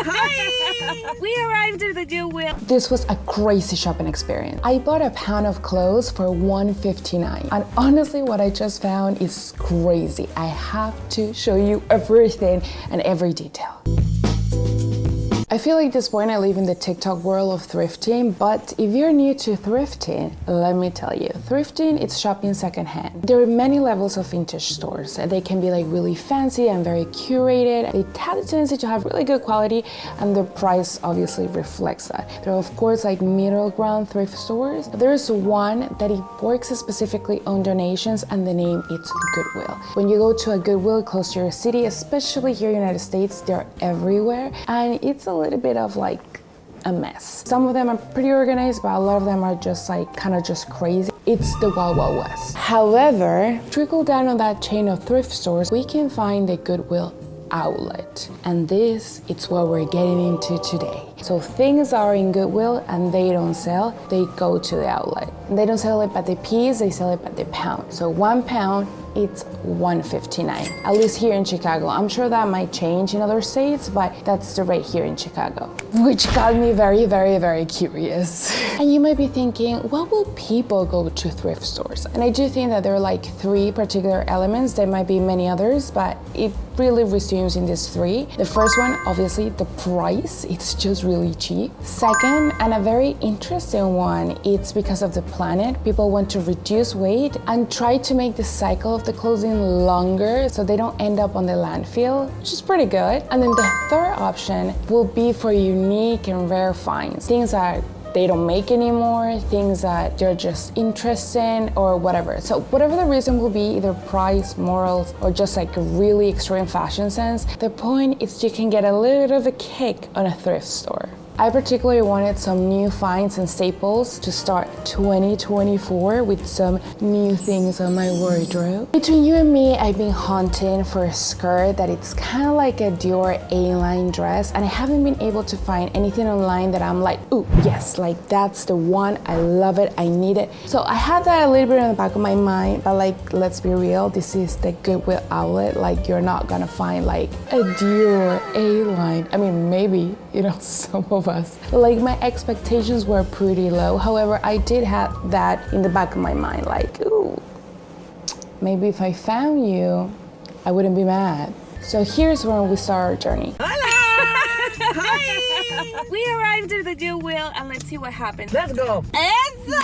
Hi! We arrived at the Goodwill. This was a crazy shopping experience. I bought a pound of clothes for $1.59, and honestly what I just found is crazy. I have to show you everything and every detail. I feel like at this point I live in the TikTok world of thrifting, but if you're new to thrifting, let me tell you, thrifting is shopping secondhand. There are many levels of vintage stores. They can be like really fancy and very curated. They have the tendency to have really good quality, and the price obviously reflects that. There are of course like middle ground thrift stores. There's one that it works specifically on donations, and the name is Goodwill. When you go to a Goodwill close to your city, especially here in the United States, they're everywhere, and it's a little bit of like a mess. Some of them are pretty organized, but a lot of them are just like kind of just crazy. It's the Wild Wild West. However, trickle down on that chain of thrift stores, we can find the Goodwill Outlet, and this is what we're getting into today. So things are in Goodwill and they don't sell, they go to the outlet. And they don't sell it by the piece, they sell it by the pound. So 1 pound, it's $1.59, at least here in Chicago. I'm sure that might change in other states, but that's the rate here in Chicago, which got me very, very, very curious. And you might be thinking, what will people go to thrift stores? And I do think that there are like 3 particular elements. There might be many others, but it really resumes in these 3. The first one, obviously, the price. It's just really cheap. Second, and a very interesting one, it's because of the planet. People want to reduce weight and try to make the cycle of the clothing longer so they don't end up on the landfill, which is pretty good. And then the third option will be for unique and rare finds, things that they don't make anymore, things that they're just interesting or whatever. So whatever the reason will be, either price, morals, or just like a really extreme fashion sense, the point is you can get a little bit of a kick on a thrift store. I particularly wanted some new finds and staples to start 2024 with some new things on my wardrobe. Between you and me, I've been hunting for a skirt that it's kind of like a Dior A-line dress, and I haven't been able to find anything online that I'm like, ooh, yes, like that's the one, I love it, I need it. So I had that a little bit in the back of my mind, but like, let's be real, this is the Goodwill Outlet. Like, you're not gonna find like a Dior A-line. I mean, maybe, you know, some of us. Like, my expectations were pretty low. However, I did have that in the back of my mind, like, ooh, maybe if I found you, I wouldn't be mad. So here's where we start our journey. Hola! Hi! We arrived at the Goodwill, and let's see what happens. Let's go. Eso!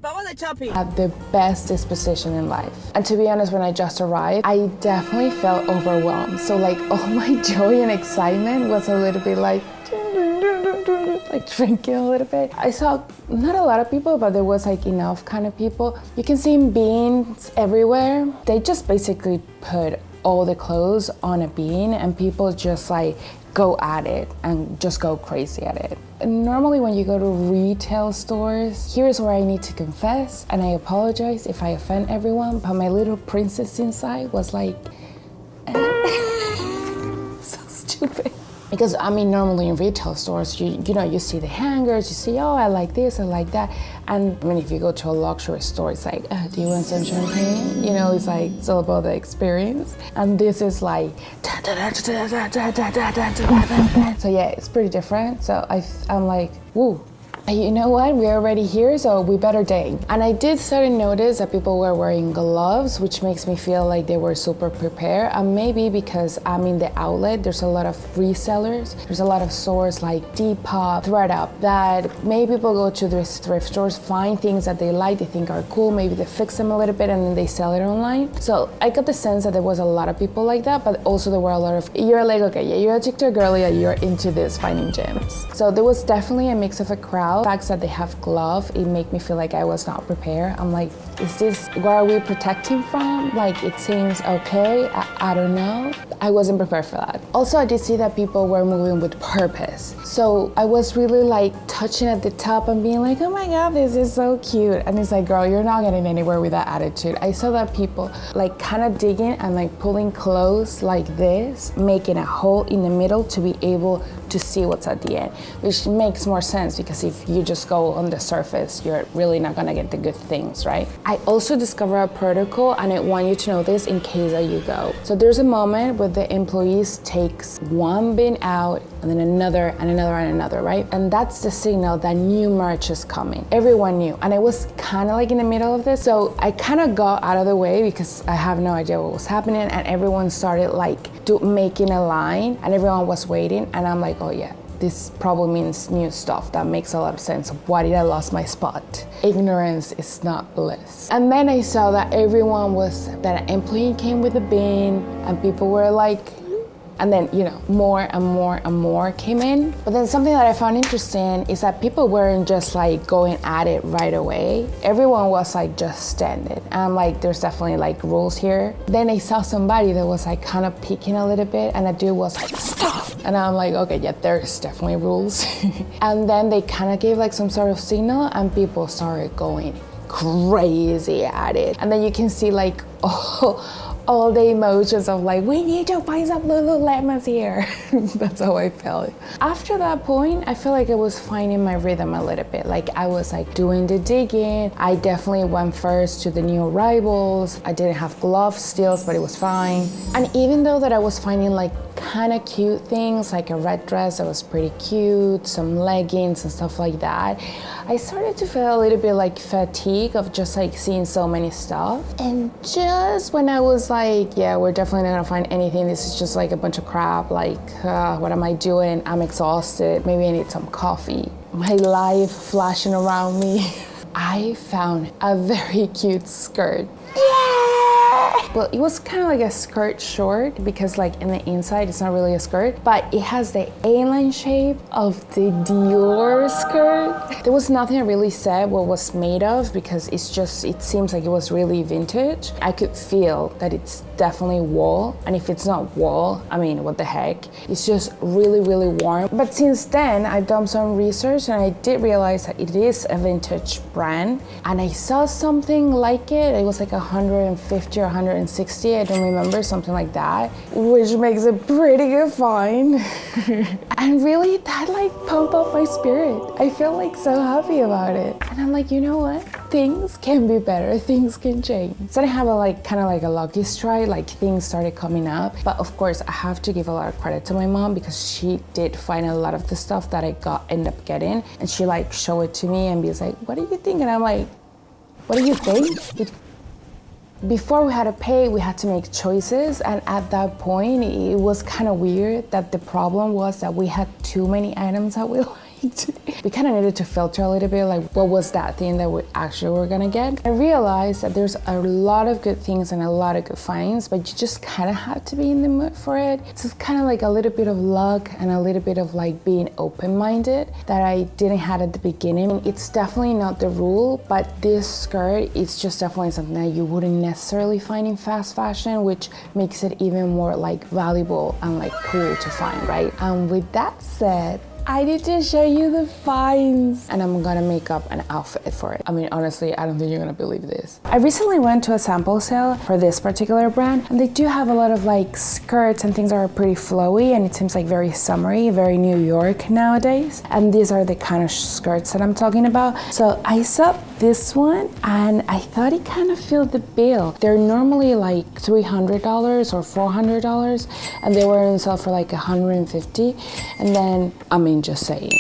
Vamos de shopping. Had the best disposition in life. And to be honest, when I just arrived, I definitely felt overwhelmed. So like all my joy and excitement was a little bit like drinking a little bit. I saw not a lot of people, but there was like enough kind of people. You can see beans everywhere. They just basically put all the clothes on a bean, and people just like go at it and just go crazy at it. Normally when you go to retail stores, here's where I need to confess, and I apologize if I offend everyone, but my little princess inside was like, so stupid. Because I mean, normally in retail stores, you know, you see the hangers, you see, oh, I like this, I like that. And I mean, if you go to a luxury store, it's like, do you want some champagne? You know, it's like, it's all about the experience. And this is like, so yeah, it's pretty different. So I'm like, woo. You know what, we're already here, so we better date. And I did start to notice that people were wearing gloves, which makes me feel like they were super prepared. And maybe because I'm in the outlet, there's a lot of resellers. There's a lot of stores like Depop, ThredUp, that maybe people go to these thrift stores, find things that they like, they think are cool, maybe they fix them a little bit and then they sell it online. So I got the sense that there was a lot of people like that, but also there were a lot of, you're like, okay, yeah, you're a TikTok girl, yeah, you're into this, finding gems. So there was definitely a mix of a crowd. The fact that they have gloves, it made me feel like I was not prepared. I'm like, is this, what are we protecting from? Like, it seems okay, I don't know. I wasn't prepared for that. Also, I did see that people were moving with purpose. So I was really like touching at the top and being like, oh my God, this is so cute. And it's like, girl, you're not getting anywhere with that attitude. I saw that people like kind of digging and like pulling clothes like this, making a hole in the middle to be able to see what's at the end, which makes more sense because if you just go on the surface, you're really not gonna get the good things, right? I also discovered a protocol, and I want you to know this in case that you go. So there's a moment where the employees takes one bin out and then another and another and another, right? And that's the signal that new merch is coming. Everyone knew. And I was kind of like in the middle of this. So I kind of got out of the way because I have no idea what was happening, and everyone started like making a line and everyone was waiting, and I'm like, oh yeah, this probably means new stuff. That makes a lot of sense. Why did I lost my spot? Ignorance is not bliss. And then I saw that that an employee came with a bin, and people were like, and then, you know, more and more and more came in. But then something that I found interesting is that people weren't just like going at it right away. Everyone was like just standing. And I'm like, there's definitely like rules here. Then I saw somebody that was like kind of peeking a little bit, and a dude was like, stop. And I'm like, okay, yeah, there's definitely rules. And then they kind of gave like some sort of signal, and people started going crazy at it. And then you can see like, all the emotions of like, we need to find some Lululemons here. That's how I felt. After that point, I feel like I was finding my rhythm a little bit. Like I was like doing the digging. I definitely went first to the new arrivals. I didn't have gloves still, but it was fine. And even though that I was finding like kind of cute things, like a red dress that was pretty cute, some leggings and stuff like that, I started to feel a little bit like fatigue of just like seeing so many stuff. And just when I was like, yeah, we're definitely not gonna find anything, this is just like a bunch of crap, like what am I doing? I'm exhausted, maybe I need some coffee. My life flashing around me. I found a very cute skirt. Well, it was kind of like a skirt short because like in the inside it's not really a skirt, but it has the A-line shape of the Dior skirt. There was nothing that really said what it was made of because it seems like it was really vintage. I could feel that it's definitely wool, and if it's not wool, I mean, what the heck? It's just really, really warm. But since then, I've done some research and I did realize that it is a vintage brand, and I saw something like it. It was like 150 or 160, I don't remember, something like that, which makes it pretty good find. And really, that like pumped up my spirit. I feel like so happy about it. And I'm like, you know what? Things can be better, things can change. So I have a like kind of like a lucky strike, like things started coming up. But of course, I have to give a lot of credit to my mom because she did find a lot of the stuff that I end up getting, and she like showed it to me and be like, what do you think? And I'm like, what do you think? Before we had to pay, we had to make choices, and at that point, it was kind of weird that the problem was that we had too many items that we liked. We kind of needed to filter a little bit, like what was that thing that we actually were gonna get. I realized that there's a lot of good things and a lot of good finds, but you just kind of have to be in the mood for it. It's kind of like a little bit of luck and a little bit of like being open-minded that I didn't have at the beginning. It's definitely not the rule, but this skirt is just definitely something that you wouldn't necessarily find in fast fashion, which makes it even more like valuable and like cool to find, right? And with that said, I need to show you the finds, and I'm gonna make up an outfit for it. I mean, honestly, I don't think you're gonna believe this. I recently went to a sample sale for this particular brand, and they do have a lot of like skirts and things that are pretty flowy, and it seems like very summery, very New York nowadays. And these are the kind of skirts that I'm talking about. So I saw this one, and I thought it kind of filled the bill. They're normally like $300 or $400, and they were on sale for like $150. And then, I mean, just saying.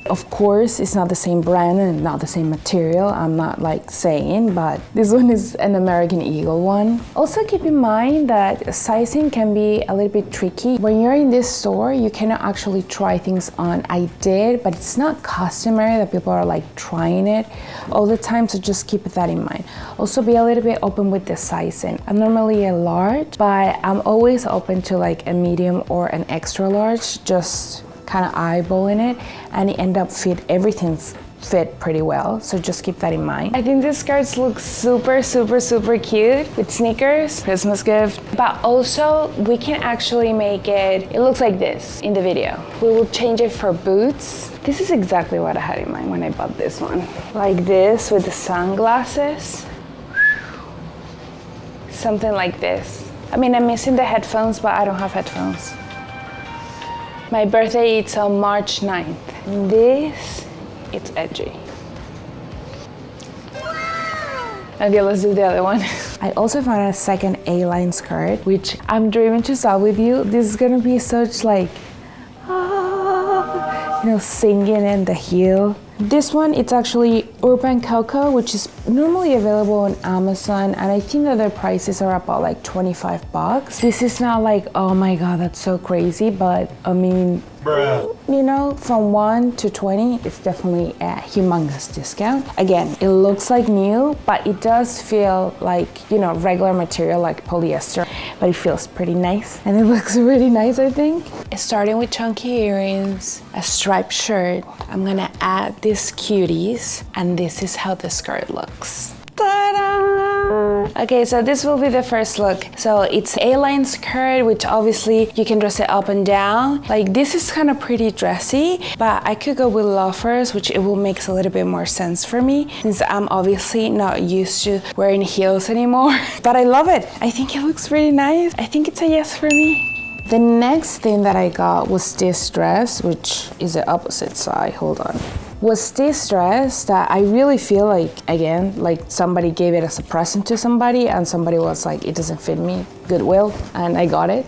Of course, it's not the same brand and not the same material, I'm not like saying, but this one is an American Eagle one. Also keep in mind that sizing can be a little bit tricky. When you're in this store, you cannot actually try things on. I did, but it's not customary that people are like trying it all the time, so just keep that in mind. Also be a little bit open with the sizing. I'm normally a large, but I'm always open to like a medium or an extra large, just kind of eyeballing it, and it ended up everything fit pretty well, so just keep that in mind. I think these skirts look super, super, super cute with sneakers, Christmas gift, but also we can actually make it looks like this in the video. We will change it for boots. This is exactly what I had in mind when I bought this one. Like this with the sunglasses. Something like this. I mean, I'm missing the headphones, but I don't have headphones. My birthday is on March 9th. This, it's edgy. Okay, let's do the other one. I also found a second A-line skirt, which I'm dreaming to start with you. This is gonna be such like, singing in the heel. This one, it's actually Urban Cocoa, which is normally available on Amazon, and I think that their prices are about like 25 bucks. This is not like, oh my god, that's so crazy, but I mean, from 1 to 20, it's definitely a humongous discount. Again, it looks like new, but it does feel like, regular material like polyester, but it feels pretty nice, and it looks really nice, I think. Starting with chunky earrings, a striped shirt, I'm gonna add these cuties, and this is how the skirt looks. Ta-da! Okay, so this will be the first look. So it's A-line skirt, which obviously you can dress it up and down. Like, this is kind of pretty dressy, but I could go with loafers, which it will make a little bit more sense for me, since I'm obviously not used to wearing heels anymore. But I love it. I think it looks really nice. I think it's a yes for me. The next thing that I got was this dress, which is the opposite side. Hold on. Was this dress that I really feel like, again, like somebody gave it as a present to somebody and somebody was like, it doesn't fit me, Goodwill, and I got it.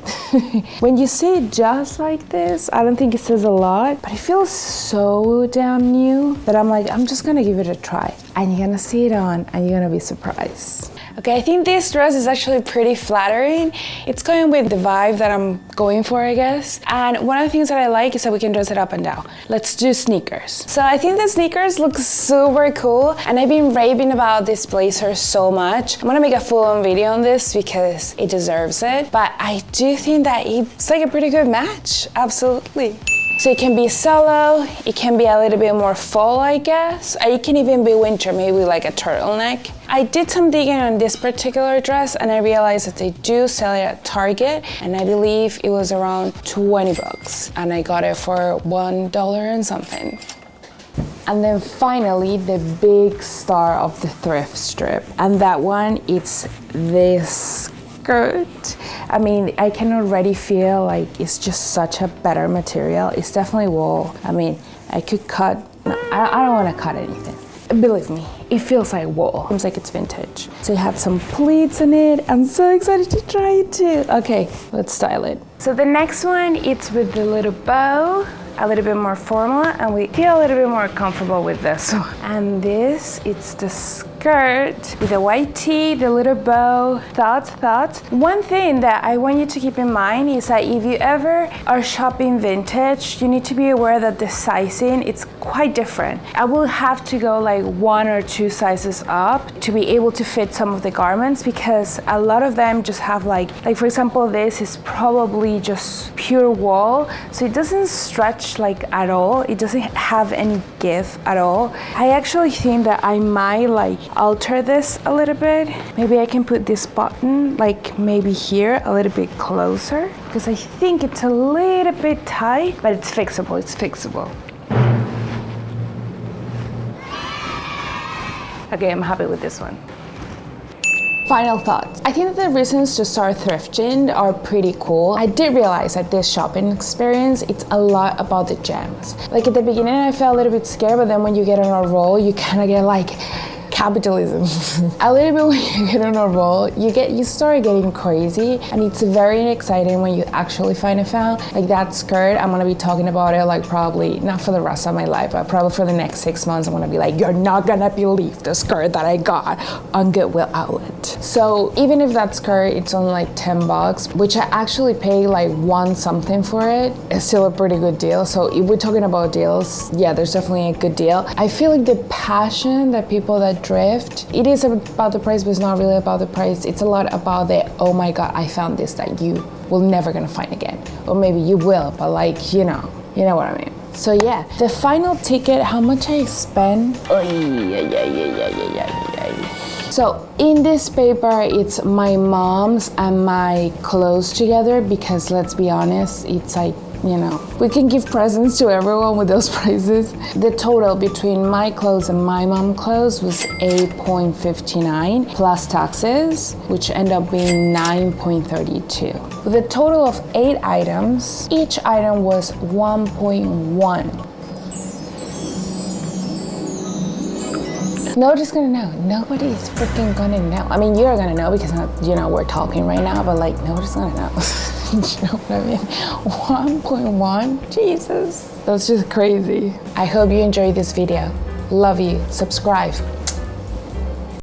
When you see it just like this, I don't think it says a lot, but it feels so damn new that I'm like, I'm just gonna give it a try. And you're gonna see it on and you're gonna be surprised. Okay, I think this dress is actually pretty flattering. It's going with the vibe that I'm going for, I guess. And one of the things that I like is that we can dress it up and down. Let's do sneakers. So I think the sneakers look super cool, and I've been raving about this blazer so much. I'm gonna make a full-on video on this because it deserves it, but I do think that it's like a pretty good match, absolutely. So it can be solo, it can be a little bit more fall, I guess. It can even be winter, maybe like a turtleneck. I did some digging on this particular dress and I realized that they do sell it at Target, and I believe it was around 20 bucks. And I got it for $1 and something. And then finally, the big star of the thrift strip. And that one, it's this skirt. I mean, I can already feel like it's just such a better material. It's definitely wool. I mean, I could cut, I don't want to cut anything. Believe me, it feels like wool. It seems like it's vintage. So it had some pleats in it. I'm so excited to try it too. Okay, let's style it. So the next one, it's with the little bow, a little bit more formal, and we feel a little bit more comfortable with this one. And this, it's the skirt with the white tee, the little bow, thoughts. One thing that I want you to keep in mind is that if you ever are shopping vintage, you need to be aware that the sizing, it's quite different. I will have to go like 1 or 2 sizes up to be able to fit some of the garments, because a lot of them just have like for example, this is probably just pure wool, so it doesn't stretch like at all. It doesn't have any give at all. I actually think that I might like alter this a little bit. Maybe I can put this button like maybe here a little bit closer, because I think it's a little bit tight, but it's fixable. Okay, I'm happy with this one. Final thoughts. I think that the reasons to start thrifting are pretty cool. I did realize that this shopping experience, it's a lot about the gems. Like at the beginning, I felt a little bit scared, but then when you get on a roll, you kind of get like capitalism. A little bit when you get on a roll, you start getting crazy, and it's very exciting when you actually find a found. Like that skirt, I'm gonna be talking about it like probably not for the rest of my life, but probably for the next 6 months. I'm gonna be like, you're not gonna believe the skirt that I got on Goodwill Outlet. So even if that skirt, it's only like 10 bucks, which I actually pay like 1 something for it, it's still a pretty good deal. So if we're talking about deals, yeah, there's definitely a good deal. I feel like the passion that people that thrift, it is about the price, but it's not really about the price. It's a lot about the, oh my god, I found this that you will never gonna find again. Or maybe you will, but like, you know what I mean. So yeah, the final ticket, how much I spent? So in this paper, it's my mom's and my clothes together, because let's be honest, it's like, we can give presents to everyone with those prices. The total between my clothes and my mom's clothes was $8.59 plus taxes, which end up being $9.32. With a total of 8 items, each item was $1.1. Nobody's gonna know. Nobody's freaking gonna know. I mean, you're gonna know because, you know, we're talking right now, but like, nobody's gonna know. You know what I mean? 1.1? Jesus. That's just crazy. I hope you enjoyed this video. Love you. Subscribe.